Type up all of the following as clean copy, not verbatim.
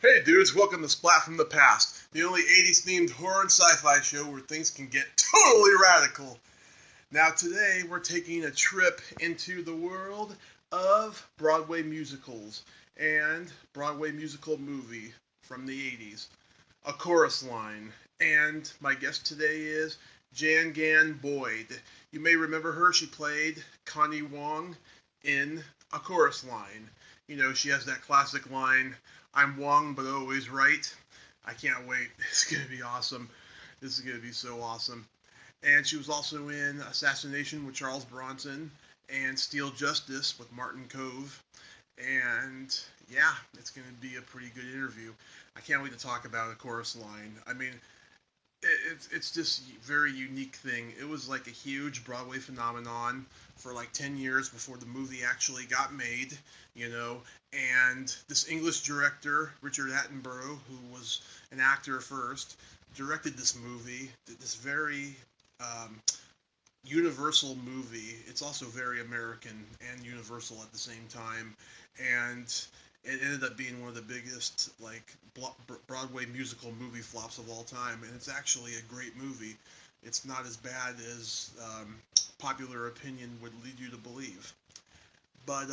Hey dudes, welcome to Splat from the Past, the only 80s themed horror and sci fi show where things can get totally radical. Now, today we're taking a trip into the world of Broadway musicals and Broadway musical movie from the 80s, A Chorus Line. And my guest today is Jan Gan Boyd. You may remember her, she played Connie Wong in A Chorus Line. You know, she has that classic line, I'm Wong but always right. I can't wait. It's going to be awesome. This is going to be so awesome. And she was also in Assassination with Charles Bronson and Steele Justice with Martin Cove. And yeah, it's going to be a pretty good interview. I can't wait to talk about A Chorus Line. I mean, it's this very unique thing. It was like a huge Broadway phenomenon for like 10 years before the movie actually got made, you know. And this English director, Richard Attenborough, who was an actor first, directed this movie, this very universal movie. It's also very American and universal at the same time. And it ended up being one of the biggest like Broadway musical movie flops of all time, and it's actually a great movie. It's not as bad as popular opinion would lead you to believe. But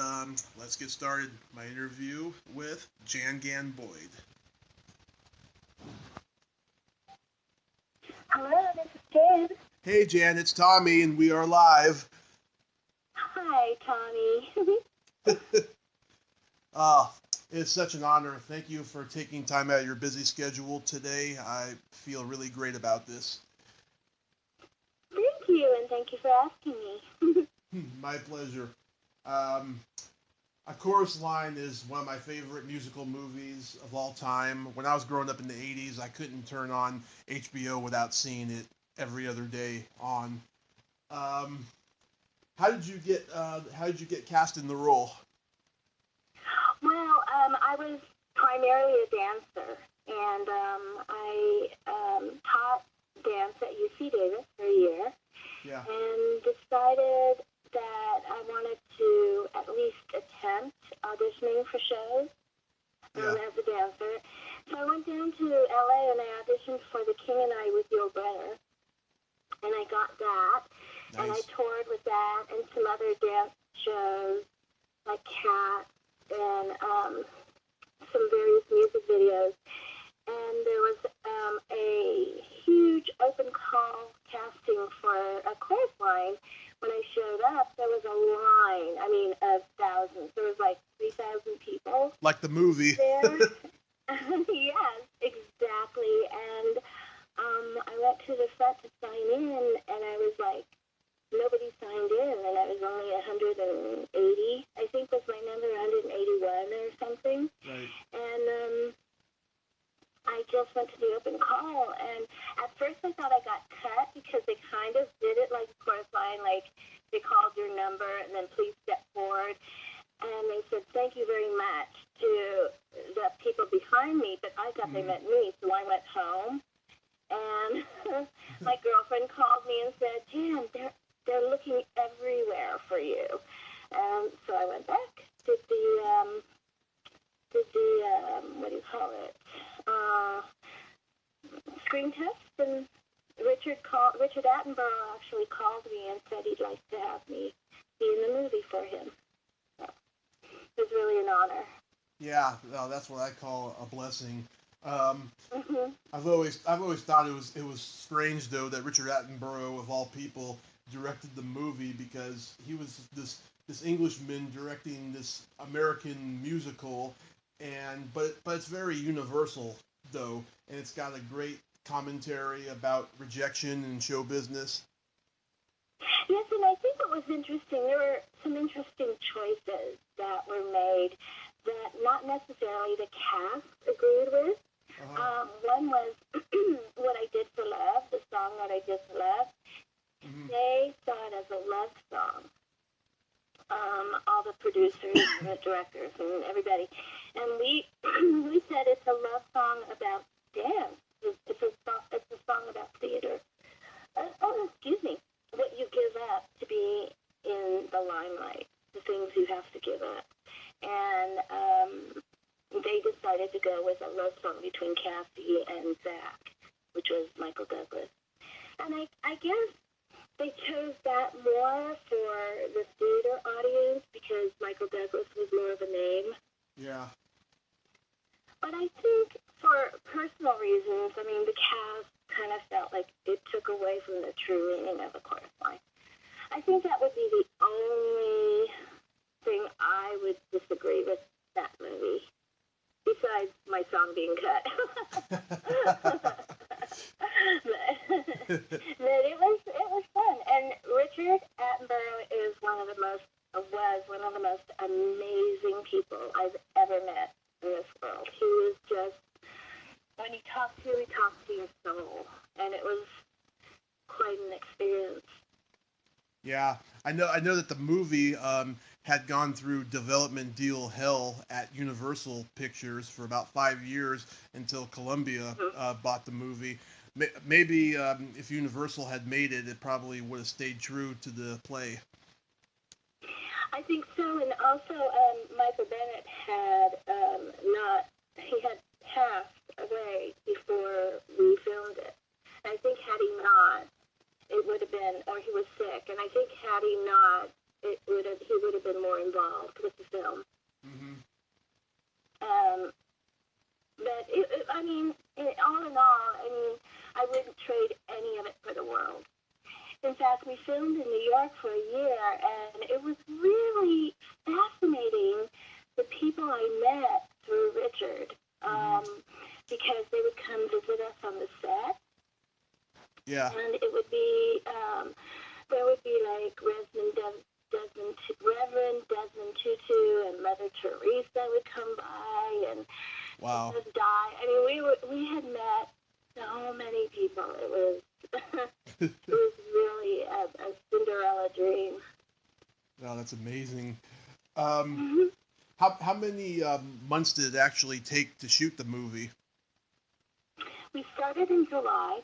let's get started. My interview with Jan Gan Boyd. Hello, this is Jan. Hey Jan, it's Tommy, and we are live. Hi, Tommy. Uh, it's such an honor. Thank you for taking time out of your busy schedule today. I feel really great about this. Thank you, and thank you for asking me. My pleasure. Um, A Chorus Line is one of my favorite musical movies of all time. When I was growing up in the 80s, I couldn't turn on HBO without seeing it every other day on. Um, how did you get cast in the role? Well, I was primarily a dancer, and I taught dance at UC Davis for a year, Yeah. and decided that I wanted to at least attempt auditioning for shows Yeah. as a dancer. So I went down to LA and I auditioned for The King and I with Yul Brynner, and I got that. And I Nice. toured with that and some other dance shows like Cat and some various music videos. And there was a huge open call casting for A Chorus Line. When I showed up, there was a line, of thousands. There was like 3,000 people Like the movie. there. Yes, exactly. And I went to the front to sign in, and I was like, nobody signed in, and I was only 180, I think was my number, 181 or something. Right. And I just went to the open call, and at first I thought I got cut because they kind of did it like a chorus line, like they called your number and then please step forward. And they said, thank you very much to the people behind me, but I thought they Mm. meant me, so I went home. And my girlfriend called me and said, Jan, they're looking everywhere for you. So I went back, did the what do you call it, uh, screen test, and Richard Attenborough actually called me and said he'd like to have me be in the movie for him. So it was really an honor. Yeah, no, that's what I call a blessing. Um, Hmm. I've always thought it was strange though that Richard Attenborough of all people directed the movie because he was this Englishman directing this American musical, and but it's very universal though, and it's got a great commentary about rejection and show business. Yes, and I think it was interesting. There were some interesting choices that were made that not necessarily the cast agreed with. Uh-huh. One was What I Did for Love, the song What I Did for Love. Hmm. They saw it as a love song, all the producers and the directors and everybody. And we we said it's a love song about dance. It's a song about theater. Excuse me. What you give up to be in the limelight, the things you have to give up. And they decided to go with a Michael Douglas. And I guess they chose that more for the theater audience because Michael Douglas was more of a name. Yeah. But I think for personal reasons, I mean, the cast kind of felt like it took away from the true meaning of a chorus line. I think that would be the only thing I would disagree with that movie, besides my song being cut. but it was fun, and Richard Attenborough was one of the most amazing people I've ever met in this world. He was just, when he talked to your soul, and it was quite an experience. Yeah, I know that the movie had gone through development deal hell at Universal Pictures for about 5 years until Columbia bought the movie. Maybe if Universal had made it, it probably would have stayed true to the play. I think so, and also Michael Bennett had had passed away before we filmed it. And I think had he not, it would have been, or he was sick, and I think had he not, he would have been more involved with the film. Mm-hmm. But I mean, all in all, I mean, I wouldn't trade any of it for the world. In fact, we filmed in New York for a year, and it was really fascinating, the people I met through Richard, because they would come visit us on the set. Yeah. And it would be, there would be like Reverend Desmond Tutu and Mother Teresa would come by, and wow. Princess Di. I mean, we had met so many people. It was it was really a Cinderella dream. Wow, that's amazing. How many months did it actually take to shoot the movie? We started in July.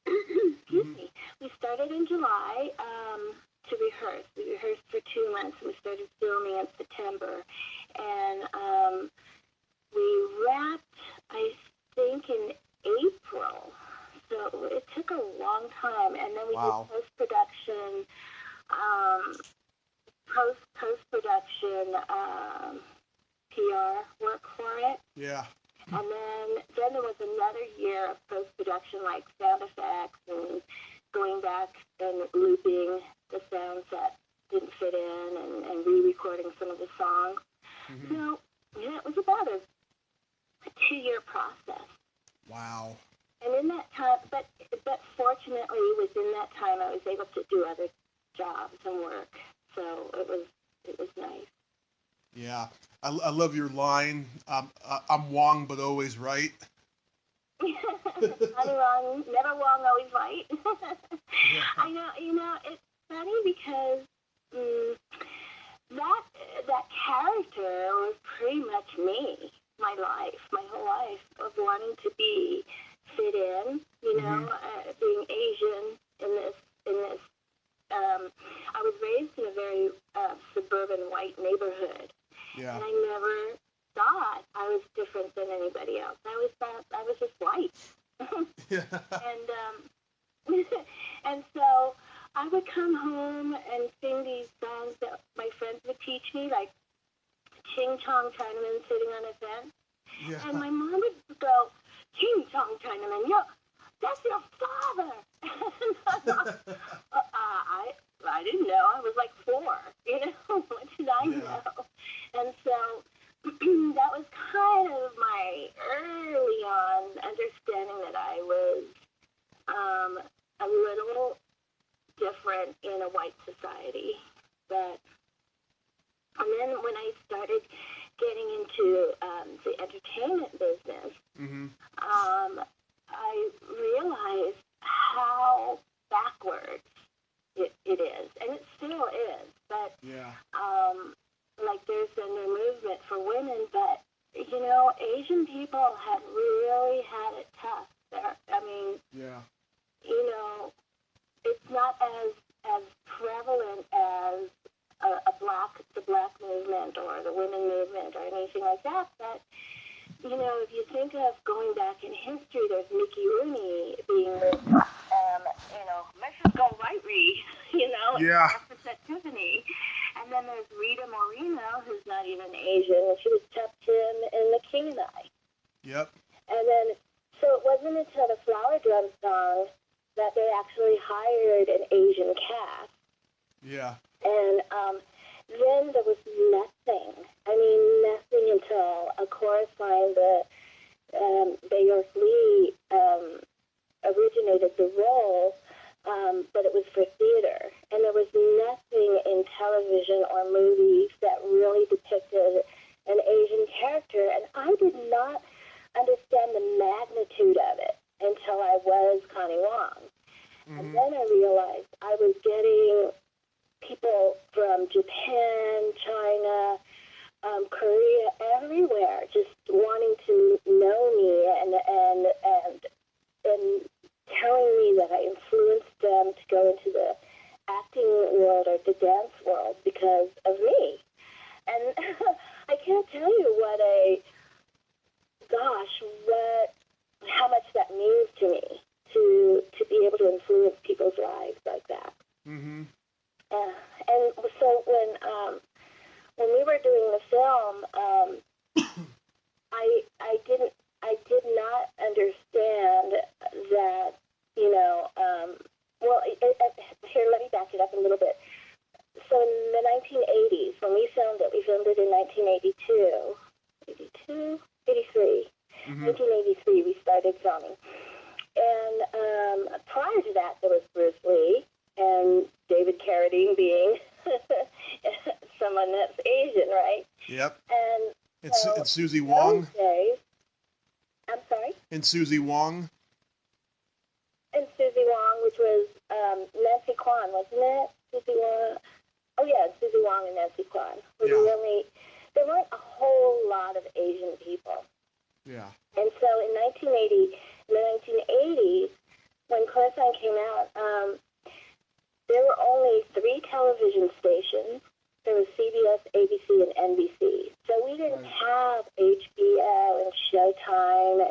Excuse me. We started in July to rehearse. We rehearsed for 2 months, and we started filming in September. And we wrapped, I think, in April. So it took a long time. And then we did post-production, post-production PR work for it. Yeah. And then there was another year of post-production, like sound effects and going back and looping the sounds that didn't fit in and re-recording some of the songs. Mm-hmm. So, yeah, it was about a 2-year process. Wow. And in that time, but fortunately, within that time, I was able to do other jobs and work. So it was nice. Yeah. I love your line, I'm wrong but always right. Funny wrong, never wrong, always right. Yeah. I know, it's funny because that character was pretty much me, my whole life of wanting to be fit in, being Asian in this. I was raised in a very suburban white neighborhood. Yeah. And I never thought I was different than anybody else. I always thought I was just white. Yeah. And so I would come home and sing these songs that my friends would teach me, like Ching Chong Chinaman sitting on a fence. Yeah. And my mom would go, Ching Chong Chinaman, that's your father. I didn't know. I was like 4. What did I know? And so that was kind of my early on understanding that I was a little different in a white society. And then when I started getting into the entertainment business, I realized how backwards it is, and it still is. But like there's a new movement for women, but Asian people have really had it tough. It's not as prevalent as the black movement or the women movement or anything like that. But if you think of going back in history, there's Mickey Rooney, Mexico Whiteley, Yeah. Opposite Tiffany. And then there's Rita Moreno, who's not even Asian, and she was Tuptim in The King and I. Yep. And then, so it wasn't until the Flower Drum song that they actually hired an Asian cast. Yeah. And then there was nothing. I mean, nothing until a chorus line that York Lee originated the role, but it was for theater. And there was nothing in television or movies that really depicted an Asian character. And I did not understand the magnitude of it until I was Connie Wong. Mm-hmm. And then I realized I was getting people from Japan, China, Korea, everywhere, just wanting to know me and telling me that I influenced them to go into the acting world or the dance world because of me. And I can't tell you how much that means to me to be able to influence people's lives like that. Mm-hmm. And so when we were doing the film, I did not understand that, here, let me back it up a little bit. So in the 1980s, when we filmed it in 1982, 83. Mm-hmm. 1983, we started filming. And prior to that, there was Bruce Lee and David Carradine being someone that's Asian, right? Yep. And it's Susie Wong. Days, I'm sorry? And Susie Wong. And Susie Wong, which was Nancy Kwan, wasn't it? Susie Wong. Oh, yeah, Susie Wong and Nancy Kwan. There weren't a whole lot of Asian people. Yeah. And so in the 1980s, when Kovac came out, there were only 3 television stations. There was CBS, ABC, and NBC. So we didn't have HBO and Showtime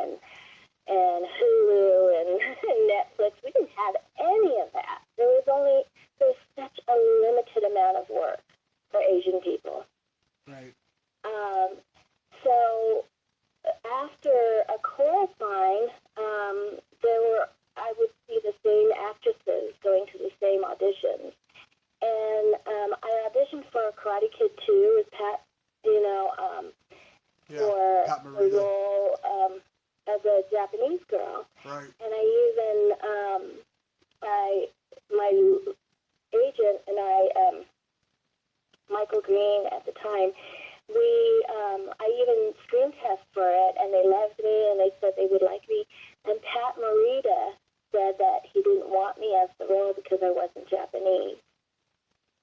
and Hulu and Netflix. We didn't have any of that. There was such a limited amount of work for Asian people. Right. So after a chorus line, I would see the same actresses going to the same auditions. And I auditioned for Karate Kid 2 with Pat, for Pat the role as a Japanese girl. Right. And I even, my agent and I, Michael Green at the time, I even screen test for it, and they loved me, and they said they would like me. And Pat Morita said that he didn't want me as the role because I wasn't Japanese.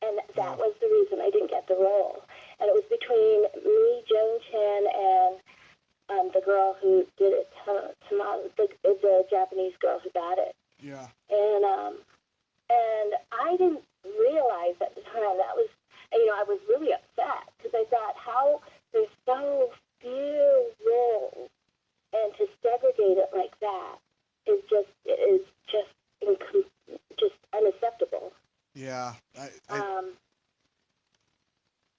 And that was the reason I didn't get the role. And it was between me, Joan Chen, and the girl who did it, the Japanese girl who got it. Yeah. And I didn't realize at the time that was, I was really upset because I thought how there's so few roles, and to segregate it like that is just unacceptable. Yeah.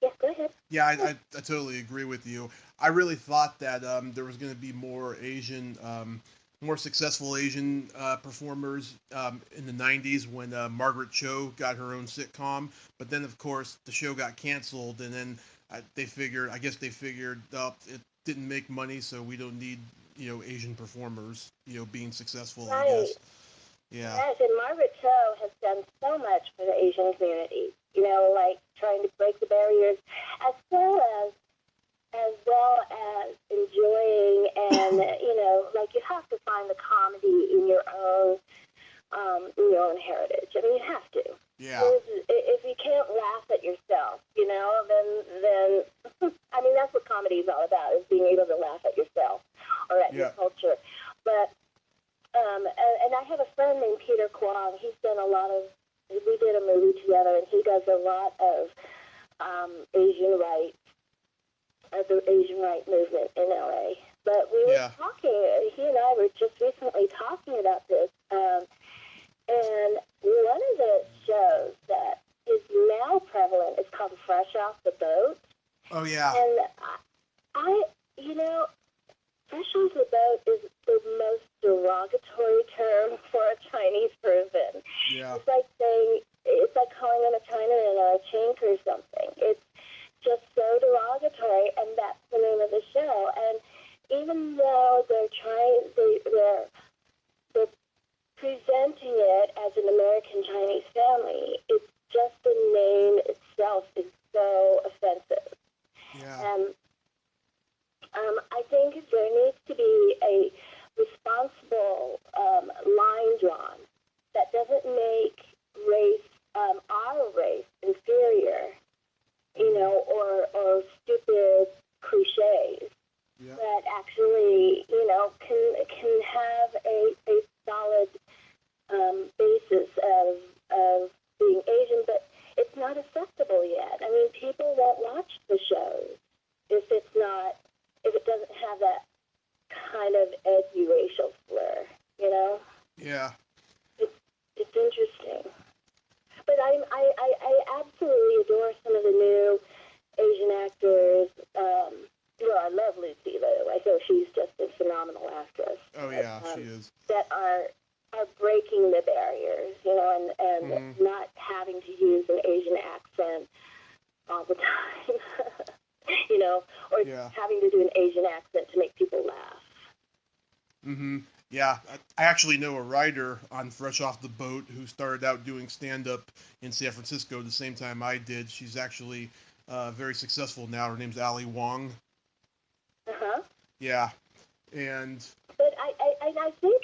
Yeah, go ahead. Yeah, I totally agree with you. I really thought that there was going to be more more successful Asian performers in the 90s when Margaret Cho got her own sitcom. But then, of course, the show got canceled, and then they figured it didn't make money, so we don't need, Asian performers, being successful, right. I guess. Yeah. Yes, and Margaret Cho has done so much for the Asian community, like trying to break the barriers, as well as enjoying and, like you have to find the comedy in your own heritage. I mean, you have to. Yeah. If you can't laugh at yourself, then I mean, that's what comedy is all about, is being able to laugh at yourself or at your culture. But and I have a friend named Peter Kwong. We did a movie together, and he does a lot of Asian rights, the Asian right movement in LA. But we were talking, he and I were just recently talking about this, Oh, yeah. And you know, fresh off the boat is the most derogatory term for a Chinese person. Yeah. It's like calling them a Chinaman or a chink or something. It's just so derogatory, and that's the name of the show. And even though they're presenting it as an American Chinese family, it's just the name itself is so offensive. Yeah. I think there needs to be a responsible line drawn that doesn't make our race inferior, or stupid cliches, Yeah. but actually, can have a solid basis of being Asian, but it's not acceptable yet. I mean, people won't watch the shows if it doesn't have that kind of edgy racial slur, Yeah. It's interesting. But I absolutely adore some of the new Asian actors. I love Lucy, by the way, so she's just a phenomenal actress. Oh, yeah, she is. That are breaking the barriers, and not having to use an Asian accent all the time, or having to do an Asian accent to make people laugh. Mm-hmm. Yeah, I actually know a writer on Fresh Off the Boat who started out doing stand-up in San Francisco the same time I did. She's actually very successful now. Her name's Ali Wong. Uh-huh. Yeah, and... But I think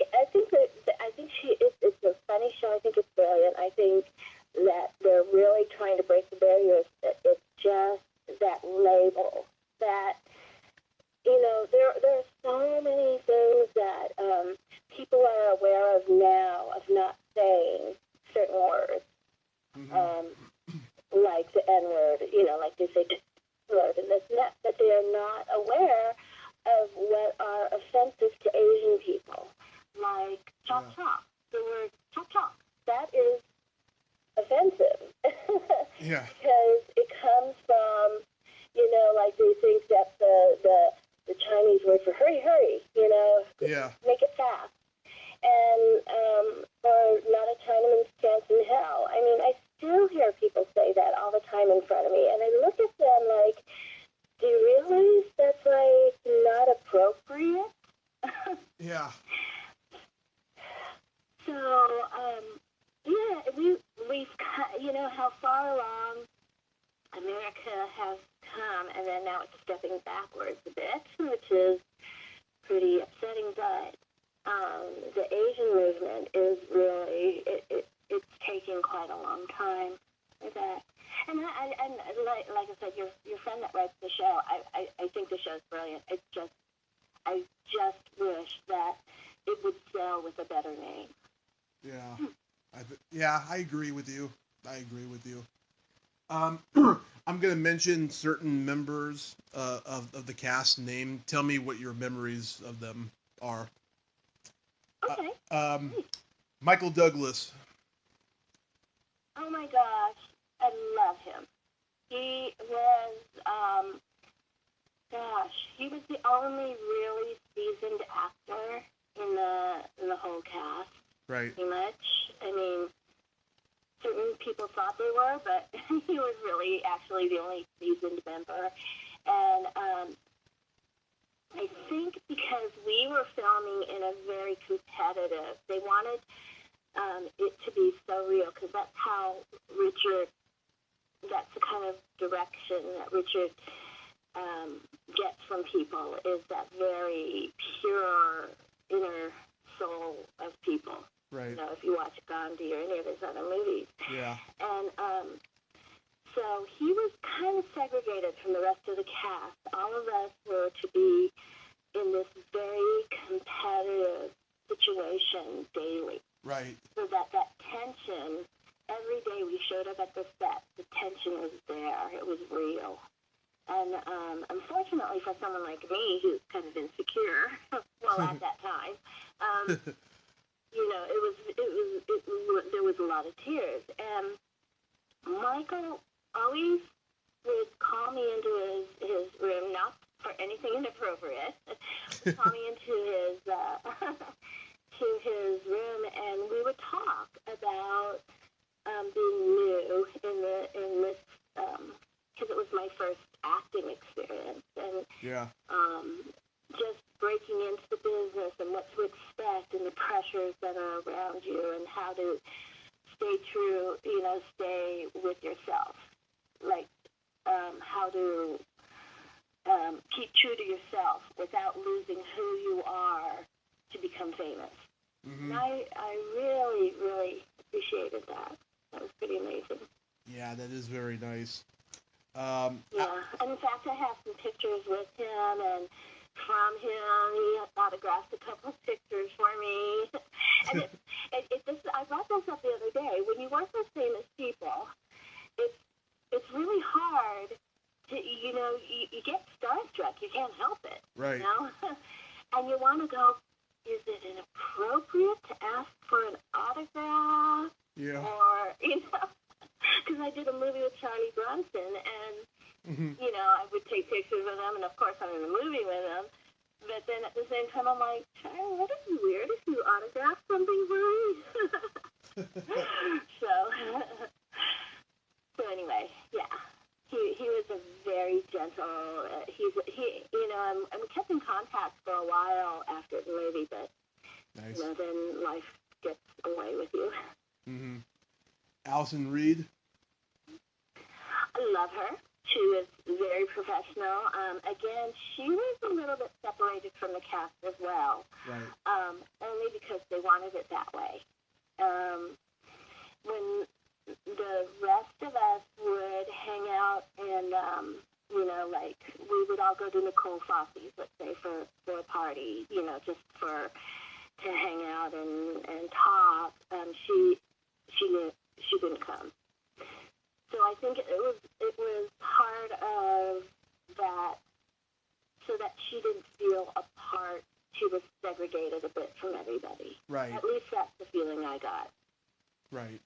it's a funny show. I think it's brilliant. I think that they're really trying to break the barriers. It's just that label that, there are so many things that people are aware of now of not saying certain words, like the N-word, like they say word and this and that, but they are not aware of what are offensive to Asian people, like chop chop. The word chop chop, that is offensive. Yeah. Because it comes from, like they think that the Chinese word for hurry, Yeah. make it fast. And, or not a Chinaman's chance in hell. I mean, I still hear people say that all the time in front of me, and I look at them like, do you realize that's, like, not appropriate? Yeah. So, we've how far along America has come, and then now it's stepping backwards a bit, which is pretty upsetting, but the Asian movement is really, it's taking quite a long time for that. And like I said, your friend that writes the show, I think the show's brilliant. It's just, I just wish that it would sell with a better name. Yeah. I agree with you. I'm going to mention certain members of the cast name. Tell me what your memories of them are. Okay. Michael Douglas. Oh my gosh, I love him. He was, he was the only really seasoned actor in the whole cast. Right. Pretty much. I mean, certain people thought they were, but he was really actually the only seasoned member. And I think because we were filming in a very competitive, they wanted it to be so real, because that's how that's the kind of direction that Richard gets from people, is that very pure inner soul of people. Right. If you watch Gandhi or any of his other movies. Yeah. And so he was kind of segregated from the rest of the cast. All of us were to be in this very competitive situation daily. Right. So that tension, every day we showed up at the set, the tension was there. It was real. And unfortunately for someone like me, who's kind of insecure, well, at that time, there was a lot of tears. And Michael always would call me into his room, not for anything inappropriate, call me into his to his room, and we would talk about being new in this because it was my first acting experience, and just breaking into the business and what to expect and the pressures that are around you and how to stay true, stay with yourself, like how to keep true to yourself without losing who you are to become famous. Mm-hmm. And I really, really appreciated that. That was pretty amazing. Yeah, that is very nice. And in fact, I have some pictures with him and from him. He autographed a couple of pictures for me. And I brought this up the other day. When you work with famous people, it's really hard to, you get starstruck. You can't help it. Right. And you want to go, is it inappropriate to ask for an autograph? Yeah. Or, because I did a movie with Charlie Bronson, and, I would take pictures with him, and of course I'm in the movie with him. But then at the same time, I'm like, Charlie, would it be weird if you autographed something for me? So anyway, yeah. He was a very gentle, and we kept in contact for a while after the movie, but, nice. Then life gets away with you. Mm-hmm. Allison Reed? I love her. She was very professional. Again, she was a little bit separated from the cast as well. Right. Only because they wanted it that way. When the rest of us would hang out and, we would all go to Nicole Fosse's, let's say, for a party, just to hang out and talk. She didn't come. So I think it was part of that, so that she didn't feel a part. She was segregated a bit from everybody. Right. At least that's the feeling I got. Right.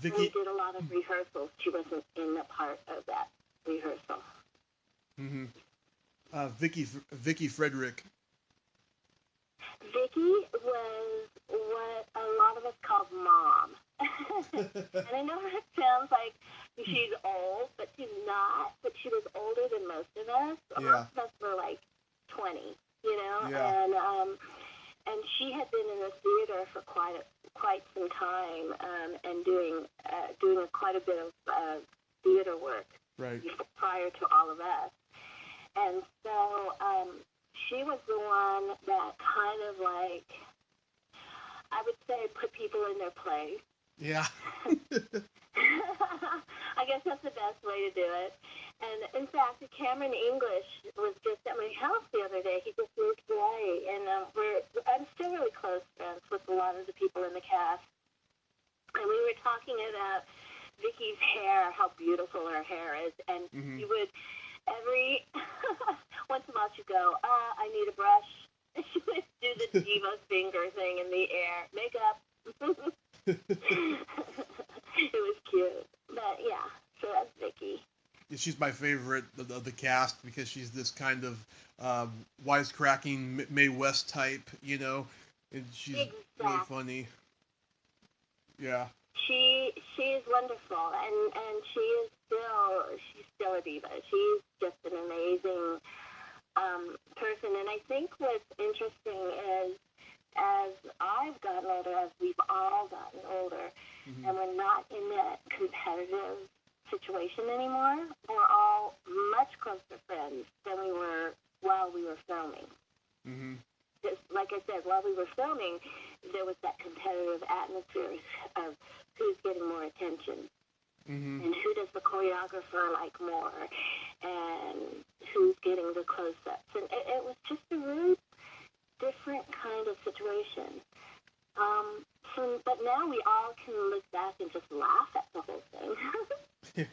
Vicky. We did a lot of rehearsals. She wasn't in a part of that rehearsal. Mm-hmm. Vicky Frederick. Vicky was what a lot of us called mom. And I know it sounds like she's old, but she's not. But she was older than most of us. Yeah. Most of us were like 20, Yeah. And she had been in the theater for quite some time, and doing quite a bit of theater work. Right. Prior to all of us. And so she was the one that kind of like, I would say, put people in their place. Yeah. I guess that's the best way to do it. And in fact, Cameron English was just at my house the other day. He just moved away, and I'm still really close friends with a lot of the people in the cast. And we were talking about Vicky's hair, how beautiful her hair is, and you would every once in a while she'd go, I need a brush. And she would do the diva finger thing in the air, makeup. It was cute, but yeah. So that's Vicky. She's my favorite of the cast because she's this kind of wisecracking Mae West type, and she's really funny. Yeah. She is wonderful, and she's still a diva. She's just an amazing person, and I think what's interesting is, as I've gotten older, as we've all gotten older, and we're not in that competitive situation anymore, we're all much closer friends than we were while we were filming. Mm-hmm. Like I said, while we were filming, there was that competitive atmosphere of who's getting more attention, and who does the choreographer like more, and who's getting the close-ups. And it was just a really different kind of situation. But now we all can look back and just laugh at the whole thing.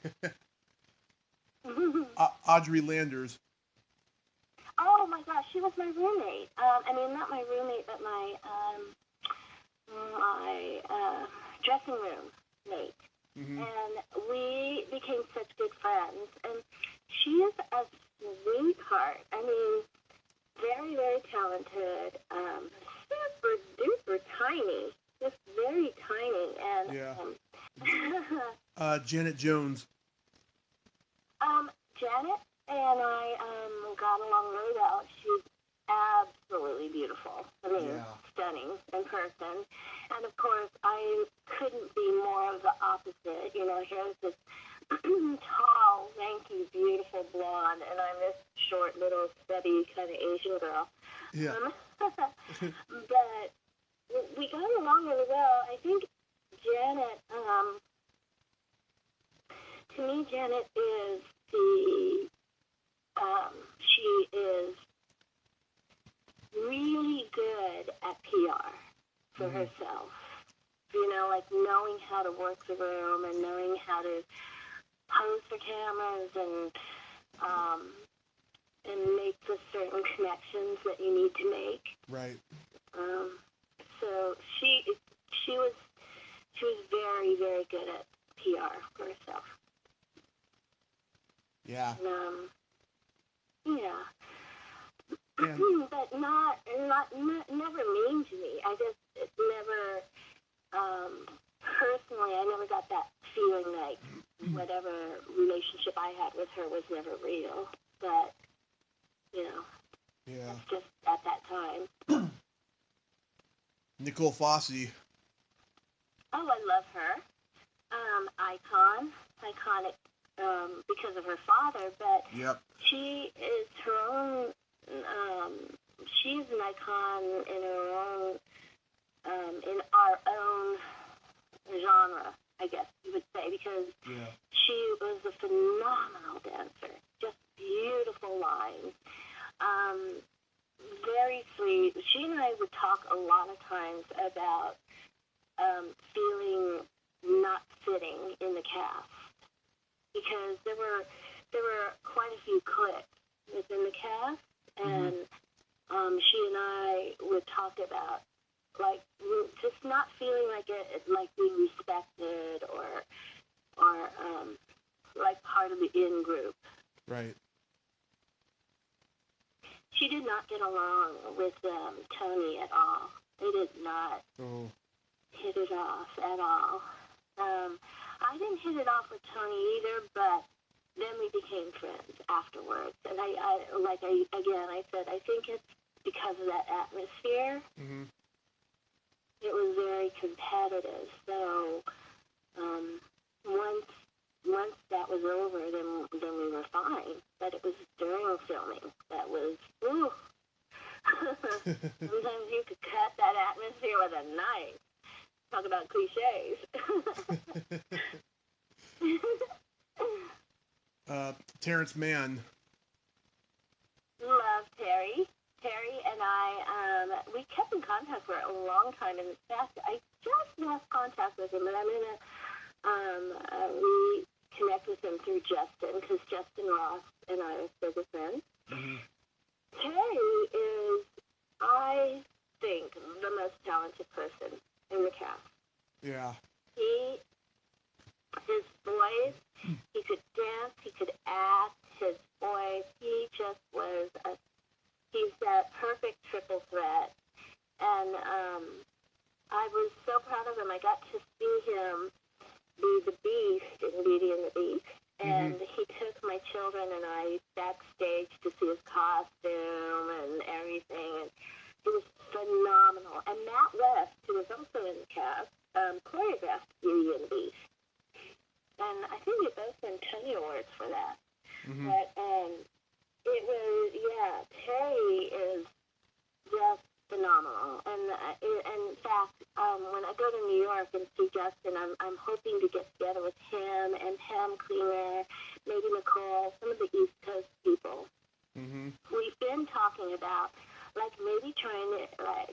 Audrey Landers. Oh my gosh, she was my roommate. Not my roommate, but my dressing room mate. And we became such good friends. Janet Jones. Janet and I got along really well. She's absolutely beautiful. I mean, stunning in person. And of course, I couldn't be more of the opposite. You know, here's this tall, lanky, beautiful blonde, and I'm this short, little, stubby kind of Asian girl. Yeah. But we got along really well. I think Janet, to me, Janet is she is really good at PR for herself. You know, like knowing how to work the room and knowing how to pose for cameras and make the certain connections that you need to make. Right. So she was very, very good at PR for herself. Yeah. Yeah. And, but never mean to me. I just never, personally, I never got that feeling like whatever relationship I had with her was never real. But, you know, that's just at that time. Nicole Fossey. Oh, I love her. Iconic, because of her father, but she is her own, she's an icon in her own, in our own genre, I guess you would say, because she was a phenomenal dancer, just beautiful lines, very sweet. She and I would talk a lot of times about feeling not fitting in the cast, because there were quite a few cliques within the cast, and she and I would talk about like just not feeling like being respected or like part of the in group. Right. She did not get along with Tony at all. They did not hit it off at all. I didn't hit it off with Tony either, but then we became friends afterwards. And I said, I think it's because of that atmosphere. Mm-hmm. It was very competitive. So once that was over, then we were fine. But it was during filming that was, ooh. Sometimes you could cut that atmosphere with a knife. Talk about cliches. Terrence Mann. Love Terry. Terry and I, we kept in contact for a long time. In fact, I just lost contact with him, but I'm going to reconnect with him through Justin, because Justin Ross and I are still good friends. Mm-hmm. Terry is, I think, the most talented person in the cast. Yeah. His voice, he could dance, he could act, his voice, he just was he's that perfect triple threat. And I was so proud of him. I got to see him be the Beast in Beauty and the Beast. And he took my children and I backstage to see his costume and everything. And it was phenomenal. And Matt West, who was also in the cast, choreographed Beauty and the Beast. And I think they both won Tony Awards for that. Mm-hmm. But it was, Terry is just phenomenal. And in fact, when I go to New York and see Justin, I'm hoping to get together with him and Pam Cleaner, maybe Nicole, some of the East Coast people. Mm-hmm. We've been talking about, like, maybe trying to,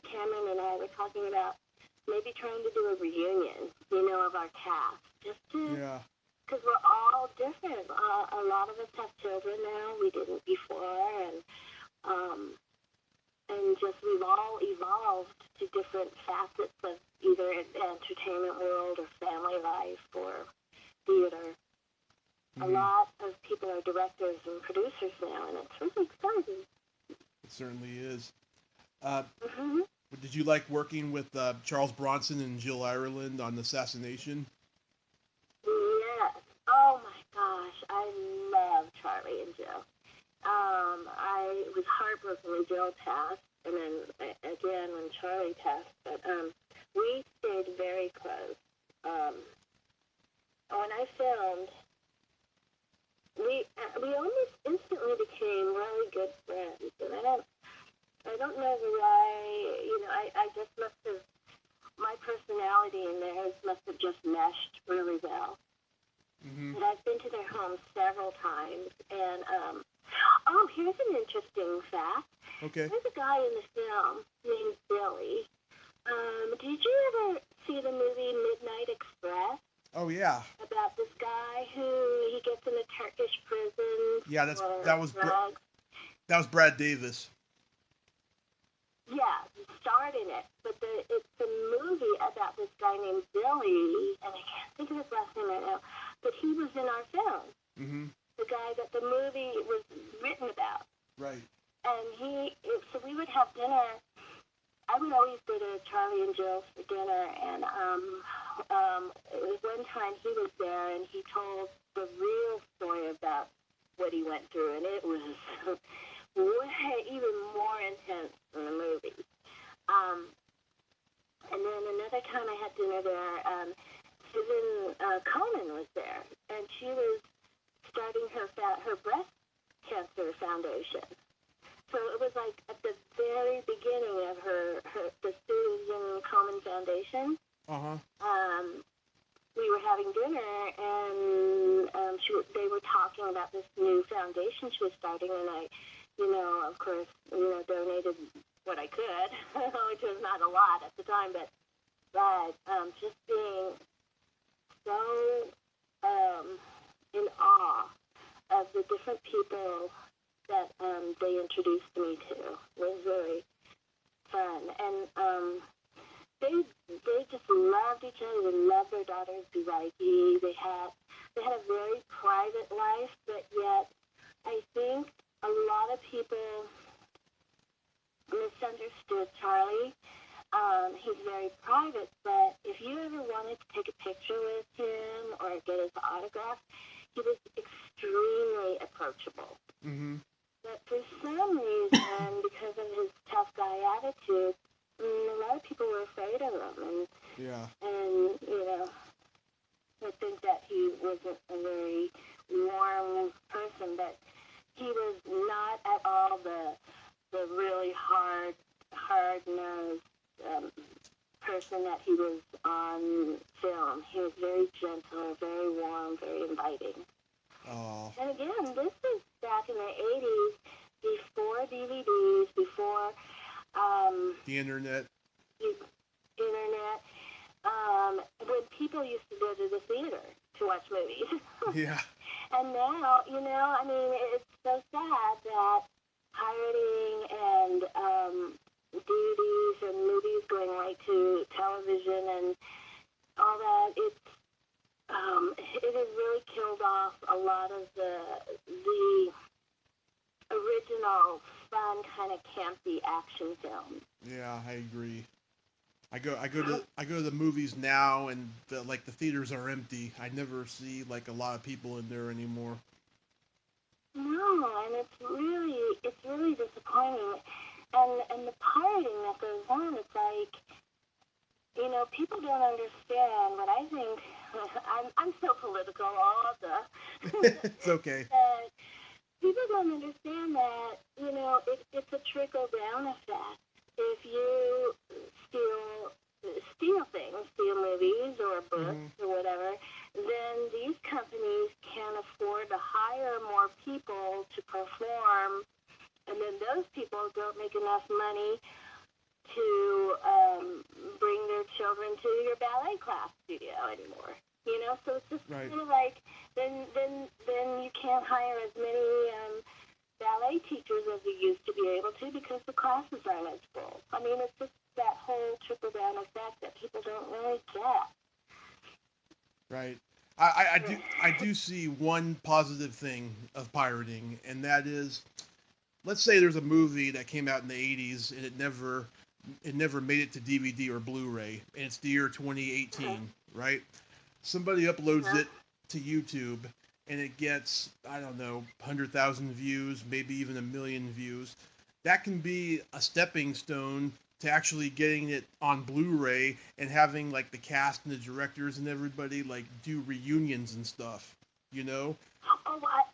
Cameron and I were talking about maybe trying to do a reunion, of our cast. Just to, because we're all different. A lot of us have children now. We didn't before, and just we've all evolved to different facets of either entertainment world or family life or theater. Mm-hmm. A lot of people are directors and producers now, and it's really exciting. It certainly is. Did you like working with Charles Bronson and Jill Ireland on Assassination? Yes, I was heartbroken when Jill passed, and then again when Charlie passed. But we stayed very close. When I filmed, we almost instantly became really good friends, and I don't know why. I just must have, my personality and theirs must have just meshed really well. Mm-hmm. And I've been to their home several times, and here's an interesting fact. Okay. There's a guy in the film named Billy. Did you ever see the movie Midnight Express? Oh yeah. About this guy who he gets in a Turkish prison. Yeah, that was drugs. That was Brad Davis. Yeah, he starred in it, but it's a movie about this guy named Billy, and I can't think of his last name right now, but he was in our film. Mm-hmm. The guy that the movie was written about. Right. And so we would have dinner. I would always go to Charlie and Jill's for dinner, and it was one time he was there, and he told the real story about what he went through, and it was way even more intense than the movie. And then another time I had dinner there, Susan Coleman was there, and she was starting her breast cancer foundation. So it was like at the very beginning of the Susan Coleman Foundation. Uh-huh. We were having dinner, and they were talking about this new foundation she was starting, and I, of course, donated what I could, which was not a lot at the time, but just being so in awe of the different people that they introduced me to was very fun. And they just loved each other. They loved their daughters, Buvaiki. They had a very private life, but yet I think a lot of people misunderstood Charlie. He's very private, but if you ever wanted to take a picture with him or get his autograph, he was extremely approachable. Mm-hmm. But for some reason, because of his tough guy attitude, a lot of people were afraid of him. And I think that he wasn't a very warm person, but he was not at all the really hard-nosed person that he was on film. He was very gentle, very warm, very inviting. Oh. And again, this was back in the 80s, before DVDs, before the internet. When people used to go to the theater to watch movies. Yeah. And now, it's so sad that pirating and DVDs and movies going right to television and all that, it has really killed off a lot of the original fun kind of campy action films. Yeah, I agree. I go to the movies now, and the theaters are empty. I never see a lot of people in there anymore. No, and it's really disappointing. And the pirating that goes on, it's like, people don't understand what I think. I'm so political also. It's okay. People don't understand that, it's a trickle-down effect. If you steal things, steal movies or books or whatever, then these companies can afford to hire more people to perform, and then those people don't make enough money to bring their children to your ballet class studio anymore. So it's just right. kind of like then you can't hire as many ballet teachers as you used to be able to because the classes aren't as full. I mean, it's just that whole trickle-down effect that people don't really get. Right. I do see one positive thing of pirating, and that is, let's say there's a movie that came out in the 80s and it never made it to DVD or Blu-ray, and it's the year 2018, right? Somebody uploads it to YouTube, and it gets, I don't know, 100,000 views, maybe even a million views, that can be a stepping stone to actually getting it on Blu-ray and having like the cast and the directors and everybody like do reunions and stuff, you know? Oh, I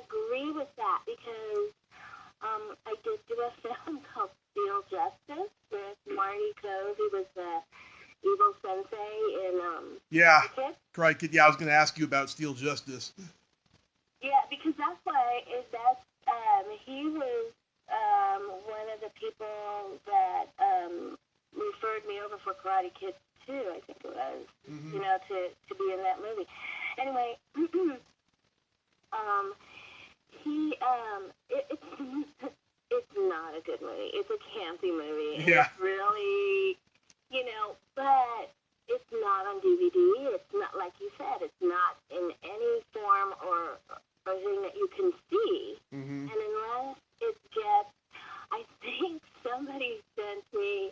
agree with that because I did do a film called Steele Justice with Marty Cove. He was the evil sensei in Yeah, Kid. right. Yeah, I was going to ask you about Steele Justice. Yeah, because that's why he was one of the people that referred me over for Karate Kid 2, I think it was, Mm-hmm. to be in that movie. Anyway, it's not a good movie. It's a campy movie. Yeah. It's really, but it's not on DVD. It's not, like you said, it's not in any form or thing that you can see. Mm-hmm. And unless it gets, I think somebody sent me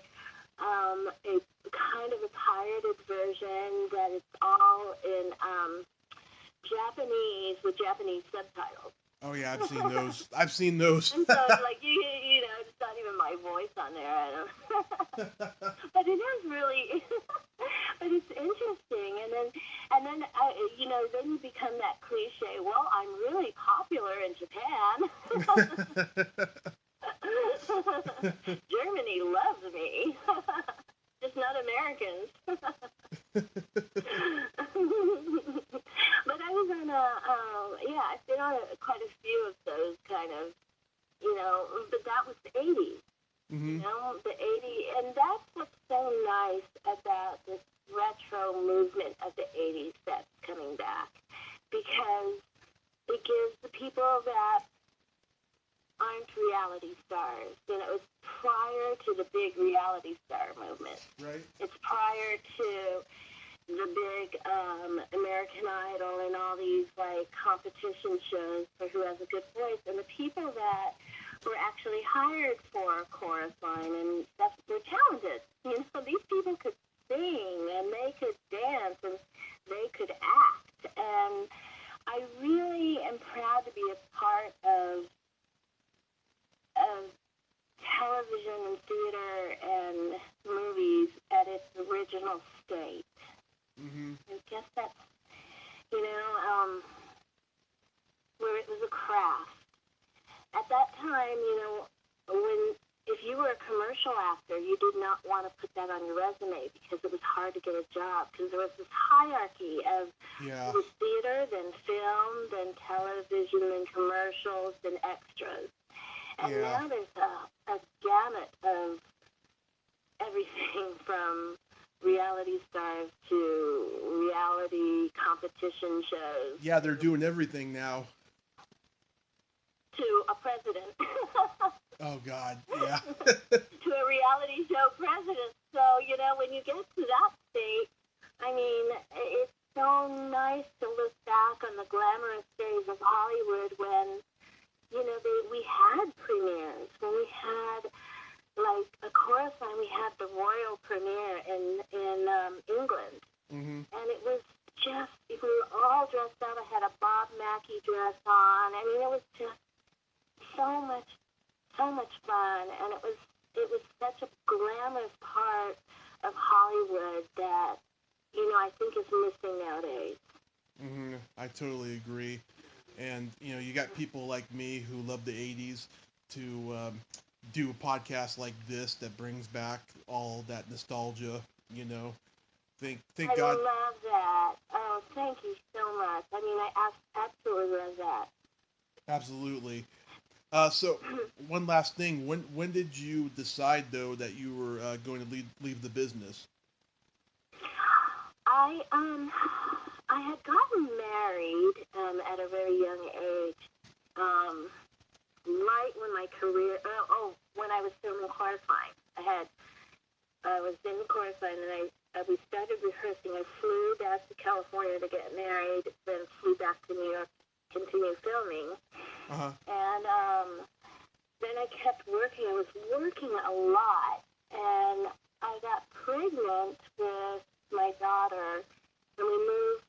a kind of a pirated version that it's all in Japanese with Japanese subtitles. Oh yeah, I've seen those. I've seen those. And so, like it's not even my voice on there. I don't. But it is really, but it's interesting. And then then you become that cliche. Well, I'm really popular in Japan. Germany loves me, just not Americans. But I was on I've been on quite a few of those kind of, but that was the 80s. Mm-hmm. The 80s, and that's what's so nice about this retro movement of the 80s that's coming back, because it gives the people that aren't reality stars, it was prior to the big reality star movement. Right. It's prior to the big American Idol and all these like competition shows for who has a good voice, and the people that were actually hired for chorus line and stuff, they're talented. These people could sing and they could dance and they could act, and I really am proud to be a part of television and theater and movies at its original state. Mm-hmm. I guess that's, where it was a craft. At that time, if you were a commercial actor, you did not want to put that on your resume because it was hard to get a job, because there was this hierarchy of theater, then film, then television, then commercials, then extras. And now there's a gamut of everything from reality stars to reality competition shows. Yeah, they're doing everything now. To a president. Oh, God, yeah. To a reality show president. So, when you get to that state, I mean, it's so nice to look back on the glamorous days of Hollywood when, we had premieres, when we had, like, a chorus line, we had the royal premiere in England. Mm-hmm. And it was just, we were all dressed up. I had a Bob Mackie dress on. I mean, it was just so much fun, and it was such a glamorous part of Hollywood that I think is missing nowadays. Mm-hmm. I totally agree. And you got people like me who love the 80s to do a podcast like this that brings back all that nostalgia. Thank I God. love that. Oh, thank you so much. I mean, I absolutely love that. Absolutely. So one last thing. When did you decide though that you were going to leave the business? I had gotten married at a very young age, right when my career. When I was still in chorus line, I was in the chorus line, and we started rehearsing. I flew back to California to get married, then flew back to New York to continue filming. Uh-huh. And then I kept working. I was working a lot, and I got pregnant with my daughter, and we moved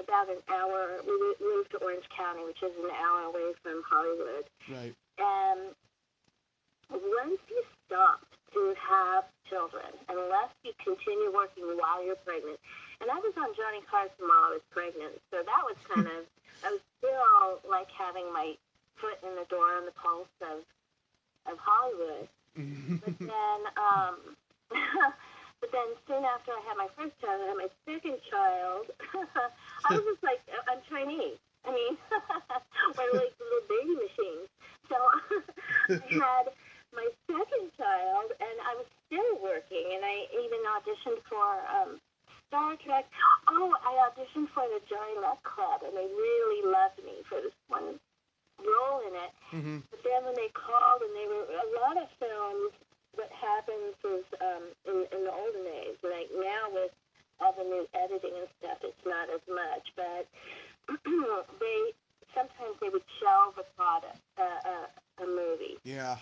back about an hour. We moved to Orange County, which is an hour away from Hollywood. Right. And once you stop to have children, unless you continue working while you're pregnant, and I was on Johnny Carson while I was pregnant, so that was kind of, I was still like having my foot in the door on the pulse of Hollywood. But then, but then soon after I had my first child, I had my second child. I was just like, I'm Chinese. I mean, we're like little baby machines. So I had my second child, and I was still working, and I even auditioned for Star Trek. Oh, I auditioned for the Johnny Luck Club, and they really loved me for this one role in it. Mm-hmm. But then when they called, and they were a lot of films, what happens is in the olden days, like now with all the new editing and stuff, it's not as much, but sometimes they would shelve a product, a movie. Yeah.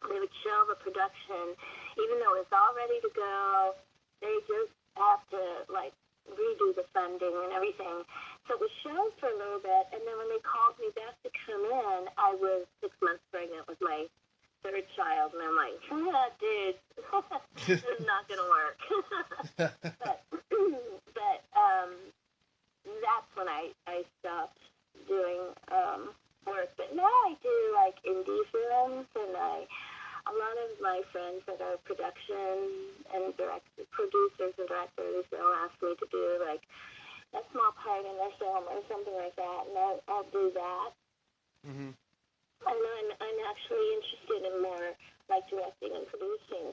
They would shelve a production, even though it's all ready to go. They just have to like redo the funding and everything. So it was shelved for a little bit, and then when they called me back to come in, I was 6 months pregnant with my third child, and I'm like, dude, this is not gonna work. but that's when I stopped doing work. But now I do like indie films, and a lot of my friends that are production and producers and directors, they'll ask me to do like a small part in their film or something like that, and I'll do that. Mm-hmm. And I'm actually interested in more like directing and producing.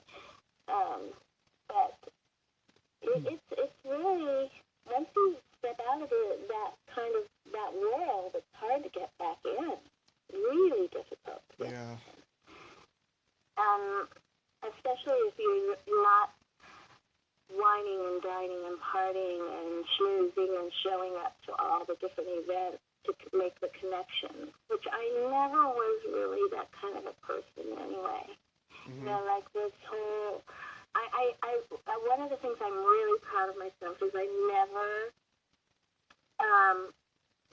But it's really, once you step out of that world, it's hard to get back in. Really difficult. Yeah. Especially if you're not whining and dining and partying and schmoozing and showing up to all the different events to make the connection, which I never was really that kind of a person anyway. Mm-hmm. You know, like this whole, one of the things I'm really proud of myself is I never,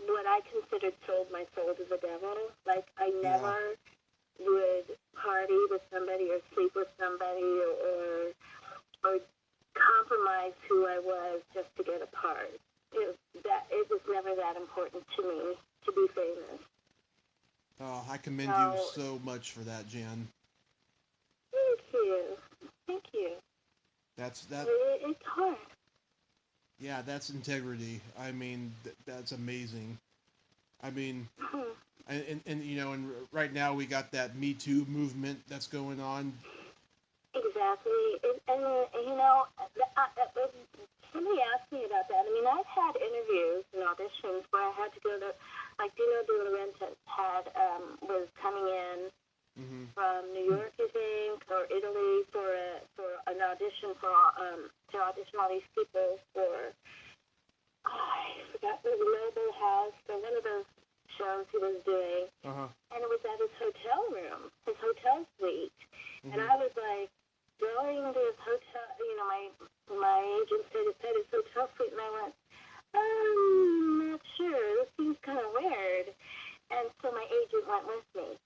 what I considered sold my soul to the devil. Like, I never would party with somebody or sleep with somebody or compromise who I was just to get a part. It was never that important to me to be famous. Oh, I commend you so much for that, Jan. Thank you. It's hard. Yeah, that's integrity. I mean, that's amazing. I mean, and you know, and right now we got that Me Too movement that's going on. Exactly. And you know, somebody asked me about that. I mean, I've had interviews and auditions where I had to go to, like, Dino De Laurentiis was coming in from New York, I think, or Italy for an audition to audition all these people for, I forgot, the Noble House, or one of those shows he was doing. And it was at his hotel room, his hotel suite. And I was like, going to his hotel, you know, my agent said it's at his hotel suite, and I went, I'm not sure, this seems kind of weird. And so my agent went with me.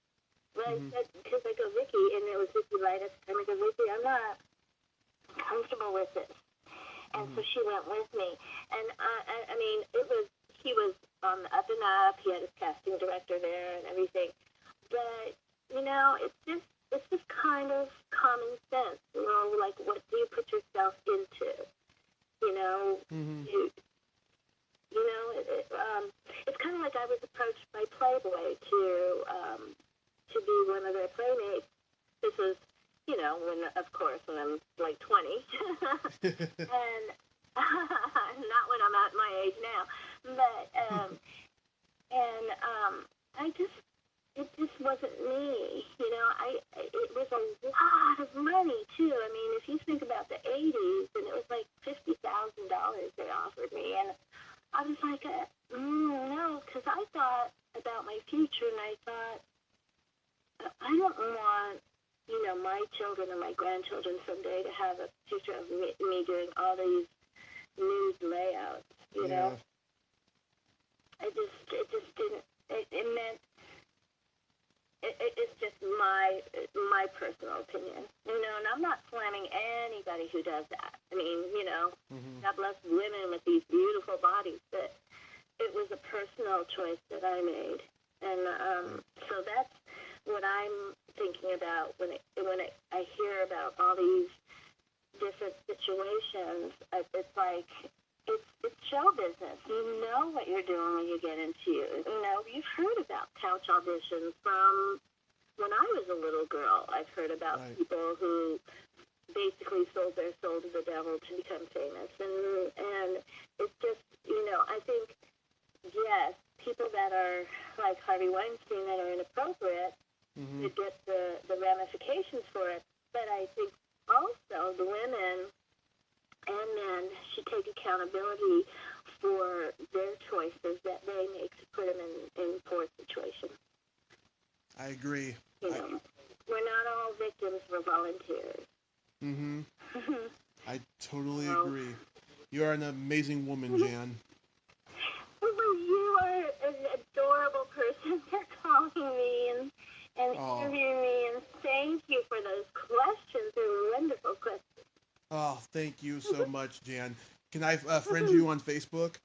And I said, because I go, Vicky, and it was Vicky right at the time, I go, Vicky, I'm not comfortable with this. And so she went with me. And I mean, he was on the up and up, he had his casting director there and everything. But, you know, it's just kind of common sense, you know, like, what do you put yourself into? You know, you know, it's kind of like I was approached by Playboy to be one of their playmates. This was, you know, when I'm like 20, and not when I'm at my age now, but it just wasn't me, you know. It was a lot of money too. I mean, if you think about the 80s, and it was like $50,000 they offered me, and I was like, no, because I thought about my future, and I thought, I don't want, you know, my children and my grandchildren someday to have a picture of me doing all these nude layouts, you know. it just didn't, it meant, it's just my personal opinion, and I'm not slamming anybody who does that. I mean, God bless women with these beautiful bodies, but it was a personal choice that I made, and so that's what I'm thinking about when I hear about all these different situations. It's like it's show business. You know what you're doing when you get into you've heard about couch auditions from when I was a little girl. I've heard about people who basically sold their soul to the devil to become famous, and it's just I think yes, people that are like Harvey Weinstein that are inappropriate to get the ramifications for it, but I think also the women and men should take accountability for their choices that they make to put them in poor situations. I agree. We're not all victims, we're volunteers. I totally agree. You are an amazing woman, Jan. Well, you are an adorable person for calling me and interviewing me, and thank you for those questions. They're wonderful questions. Oh, thank you so much, Jan. Can I friend you on Facebook?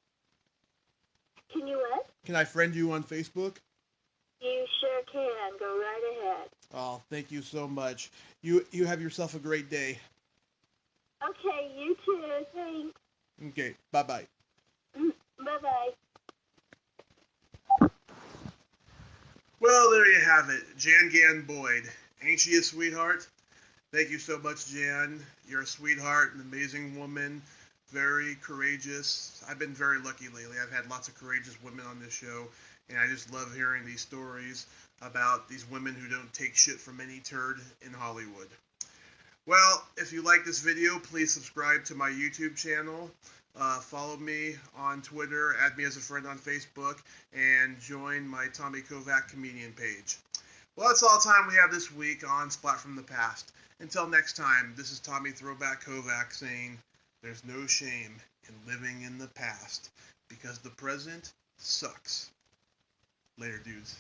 Can you what? Can I friend you on Facebook? You sure can. Go right ahead. Oh, thank you so much. You have yourself a great day. Okay, you too. Thanks. Okay, bye-bye. Bye-bye. Well, there you have it. Jan Gan Boyd. Ain't she a sweetheart? Thank you so much, Jan. You're a sweetheart, an amazing woman, very courageous. I've been very lucky lately. I've had lots of courageous women on this show, and I just love hearing these stories about these women who don't take shit from any turd in Hollywood. Well, if you like this video, please subscribe to my YouTube channel. Follow me on Twitter, add me as a friend on Facebook, and join my Tommy Kovac comedian page. Well, that's all the time we have this week on Splat from the Past. Until next time, this is Tommy Throwback Kovac saying, there's no shame in living in the past, because the present sucks. Later, dudes.